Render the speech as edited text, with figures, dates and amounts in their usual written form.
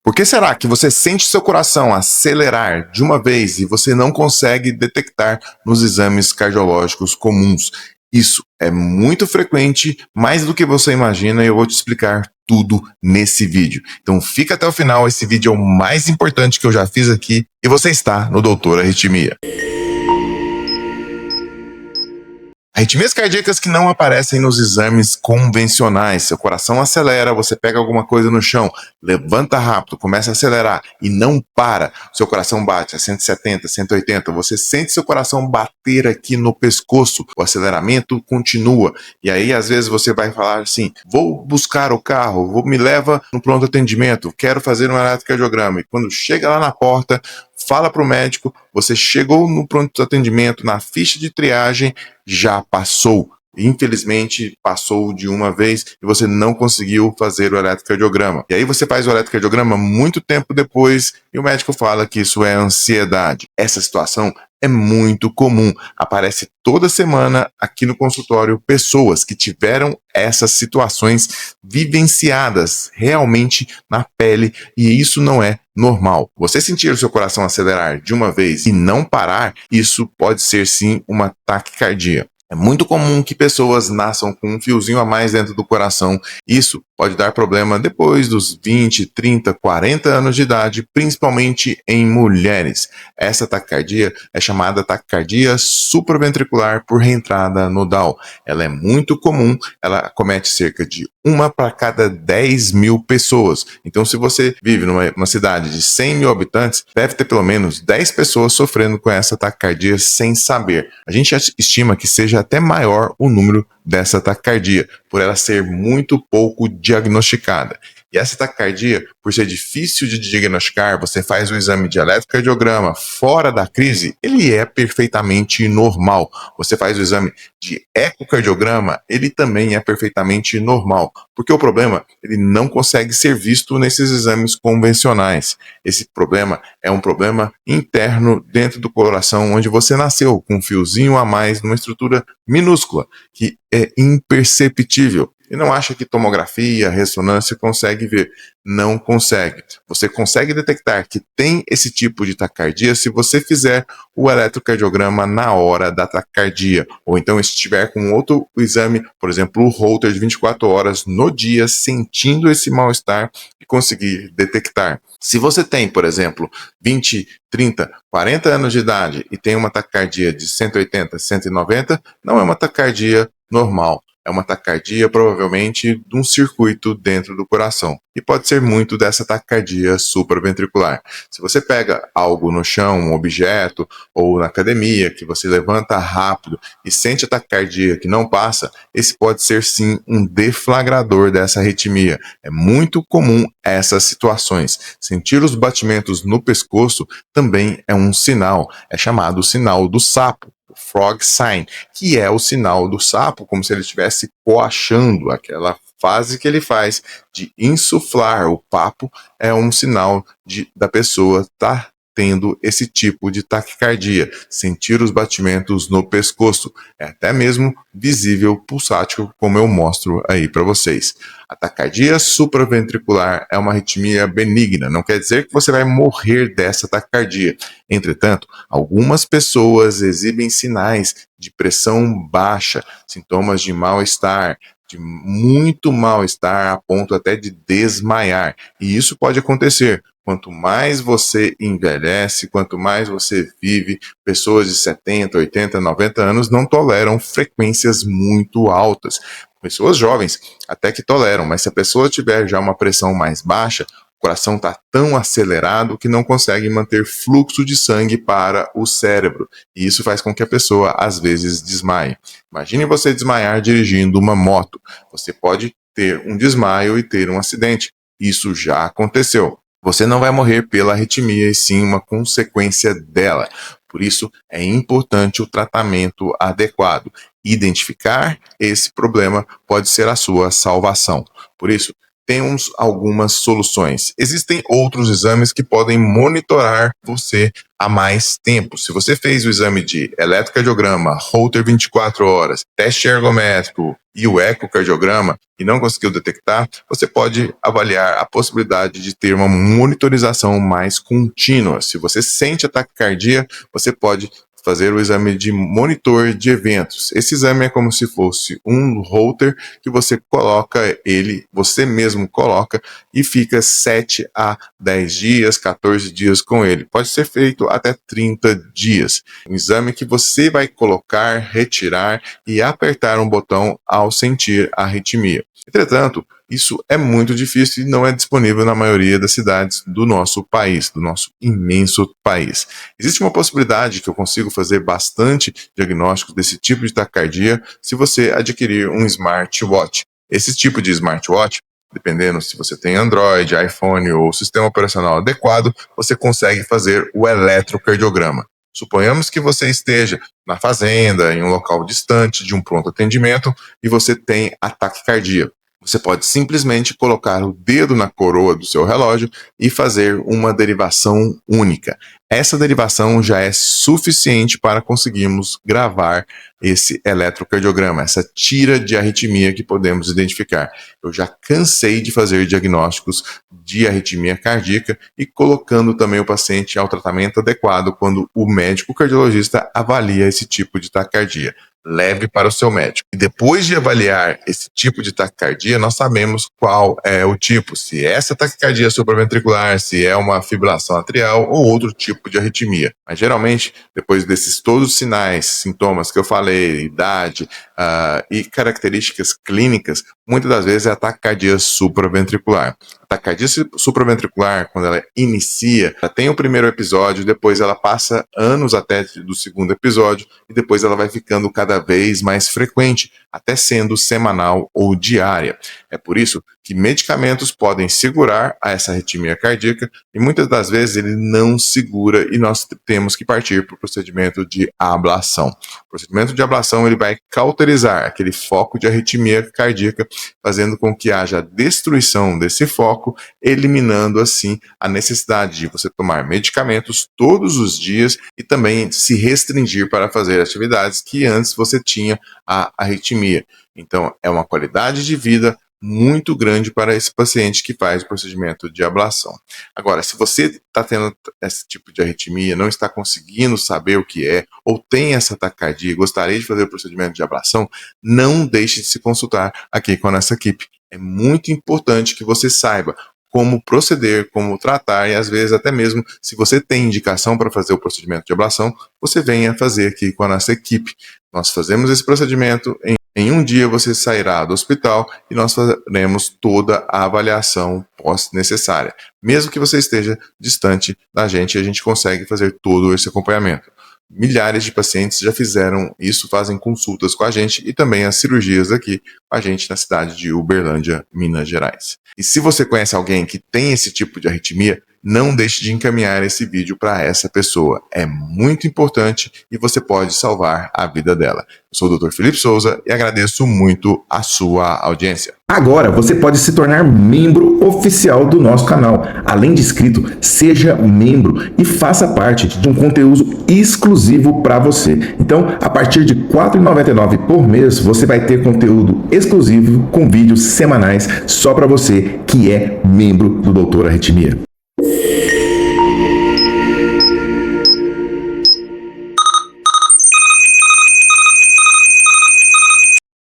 Por que será que você sente seu coração acelerar de uma vez e você não consegue detectar nos exames cardiológicos comuns? Isso é muito frequente, mais do que você imagina, e eu vou te explicar tudo nesse vídeo. Então fica até o final, esse vídeo é o mais importante que eu já fiz aqui e você está no Doutor Arritmia. Arritmias cardíacas que não aparecem nos exames convencionais. Seu coração acelera, você pega alguma coisa no chão, levanta rápido, começa a acelerar e não para. Seu coração bate a 170, 180, você sente seu coração bater aqui no pescoço, o aceleramento continua. E aí às vezes você vai falar assim, vou buscar o carro, me leva no pronto atendimento, quero fazer um eletrocardiograma. E quando chega lá na porta, fala para o médico, você chegou no pronto atendimento, na ficha de triagem, já passou. Infelizmente, passou de uma vez e você não conseguiu fazer o eletrocardiograma. E aí você faz o eletrocardiograma muito tempo depois e o médico fala que isso é ansiedade. Essa situação é muito comum. Aparece toda semana aqui no consultório pessoas que tiveram essas situações vivenciadas realmente na pele e isso não é normal. Você sentir o seu coração acelerar de uma vez e não parar, isso pode ser sim uma taquicardia. É muito comum que pessoas nasçam com um fiozinho a mais dentro do coração. Isso pode dar problema depois dos 20, 30, 40 anos de idade, principalmente em mulheres. Essa taquicardia é chamada taquicardia supraventricular por reentrada nodal. Ela é muito comum, ela acomete cerca de 1 para cada 10 mil pessoas. Então, se você vive numa cidade de 100 mil habitantes, deve ter pelo menos 10 pessoas sofrendo com essa taquicardia sem saber. A gente estima que seja até maior o número dessa taquicardia, por ela ser muito pouco diagnosticada. E essa taquicardia, por ser difícil de diagnosticar, você faz o exame de eletrocardiograma fora da crise, ele é perfeitamente normal. Você faz o exame de ecocardiograma, ele também é perfeitamente normal. Porque o problema, ele não consegue ser visto nesses exames convencionais. Esse problema é um problema interno dentro do coração, onde você nasceu com um fiozinho a mais numa estrutura minúscula, que é imperceptível. E não acha que tomografia, ressonância consegue ver. Não consegue. Você consegue detectar que tem esse tipo de taquicardia se você fizer o eletrocardiograma na hora da taquicardia. Ou então se estiver com outro exame, por exemplo, o Holter de 24 horas no dia, sentindo esse mal-estar e conseguir detectar. Se você tem, por exemplo, 20, 30, 40 anos de idade e tem uma taquicardia de 180, 190, não é uma taquicardia normal. É uma taquicardia provavelmente de um circuito dentro do coração. E pode ser muito dessa taquicardia supraventricular. Se você pega algo no chão, um objeto, ou na academia, que você levanta rápido e sente a taquicardia que não passa, esse pode ser sim um deflagrador dessa arritmia. É muito comum essas situações. Sentir os batimentos no pescoço também é um sinal. É chamado o sinal do sapo. Frog sign, que é o sinal do sapo, como se ele estivesse coachando, aquela fase que ele faz de insuflar o papo, é um sinal da pessoa estar tendo esse tipo de taquicardia, sentir os batimentos no pescoço, é até mesmo visível pulsátil, como eu mostro aí para vocês. A taquicardia supraventricular é uma arritmia benigna, não quer dizer que você vai morrer dessa taquicardia. Entretanto, algumas pessoas exibem sinais de pressão baixa, sintomas de mal-estar, de muito mal-estar a ponto até de desmaiar. E isso pode acontecer. Quanto mais você envelhece, quanto mais você vive, pessoas de 70, 80, 90 anos não toleram frequências muito altas. Pessoas jovens até que toleram, mas se a pessoa tiver já uma pressão mais baixa, o coração está tão acelerado que não consegue manter fluxo de sangue para o cérebro. E isso faz com que a pessoa, às vezes, desmaie. Imagine você desmaiar dirigindo uma moto. Você pode ter um desmaio e ter um acidente. Isso já aconteceu. Você não vai morrer pela arritmia, e sim uma consequência dela. Por isso, é importante o tratamento adequado. Identificar esse problema pode ser a sua salvação. Por isso, temos algumas soluções. Existem outros exames que podem monitorar você há mais tempo. Se você fez o exame de eletrocardiograma, Holter 24 horas, teste ergométrico e o ecocardiograma e não conseguiu detectar, você pode avaliar a possibilidade de ter uma monitorização mais contínua. Se você sente a taquicardia, você pode fazer o exame de monitor de eventos. Esse exame é como se fosse um Holter que você coloca ele, você mesmo coloca e fica 7 a 10 dias, 14 dias com ele. Pode ser feito até 30 dias. Um exame que você vai colocar, retirar e apertar um botão ao sentir a arritmia. Entretanto, isso é muito difícil e não é disponível na maioria das cidades do nosso país, do nosso imenso país. Existe uma possibilidade que eu consigo fazer bastante diagnósticos desse tipo de taquicardia se você adquirir um smartwatch. Esse tipo de smartwatch, dependendo se você tem Android, iPhone ou sistema operacional adequado, você consegue fazer o eletrocardiograma. Suponhamos que você esteja na fazenda, em um local distante de um pronto atendimento e você tem a taquicardia. Você pode simplesmente colocar o dedo na coroa do seu relógio e fazer uma derivação única. Essa derivação já é suficiente para conseguirmos gravar esse eletrocardiograma, essa tira de arritmia que podemos identificar. Eu já cansei de fazer diagnósticos de arritmia cardíaca e colocando também o paciente ao tratamento adequado quando o médico cardiologista avalia esse tipo de taquicardia. Leve para o seu médico. E depois de avaliar esse tipo de taquicardia, nós sabemos qual é o tipo, se é essa taquicardia supraventricular, se é uma fibrilação atrial ou outro tipo de arritmia. Mas geralmente, depois desses todos os sinais, sintomas que eu falei, idade e características clínicas, muitas das vezes é a taquicardia supraventricular. A taquicardia supraventricular, quando ela inicia, ela tem o primeiro episódio, depois ela passa anos até do segundo episódio e depois ela vai ficando cada vez mais frequente, até sendo semanal ou diária. É por isso que medicamentos podem segurar a essa arritmia cardíaca e muitas das vezes ele não segura e nós temos que partir para o procedimento de ablação. O procedimento de ablação ele vai cauterizar aquele foco de arritmia cardíaca, fazendo com que haja destruição desse foco, eliminando assim a necessidade de você tomar medicamentos todos os dias e também se restringir para fazer atividades que antes você tinha a arritmia. Então, é uma qualidade de vida muito grande para esse paciente que faz o procedimento de ablação. Agora, se você está tendo esse tipo de arritmia, não está conseguindo saber o que é, ou tem essa taquicardia e gostaria de fazer o procedimento de ablação, não deixe de se consultar aqui com a nossa equipe. É muito importante que você saiba como proceder, como tratar e às vezes até mesmo se você tem indicação para fazer o procedimento de ablação, você venha fazer aqui com a nossa equipe. Nós fazemos esse procedimento em um dia você sairá do hospital e nós faremos toda a avaliação pós-necessária. Mesmo que você esteja distante da gente, a gente consegue fazer todo esse acompanhamento. Milhares de pacientes já fizeram isso, fazem consultas com a gente e também as cirurgias aqui com a gente na cidade de Uberlândia, Minas Gerais. E se você conhece alguém que tem esse tipo de arritmia, não deixe de encaminhar esse vídeo para essa pessoa. É muito importante e você pode salvar a vida dela. Eu sou o Dr. Felipe Souza e agradeço muito a sua audiência. Agora você pode se tornar membro oficial do nosso canal. Além de inscrito, seja membro e faça parte de um conteúdo exclusivo para você. Então, a partir de R$ 4,99 por mês, você vai ter conteúdo exclusivo com vídeos semanais só para você que é membro do Doutor Arritmia.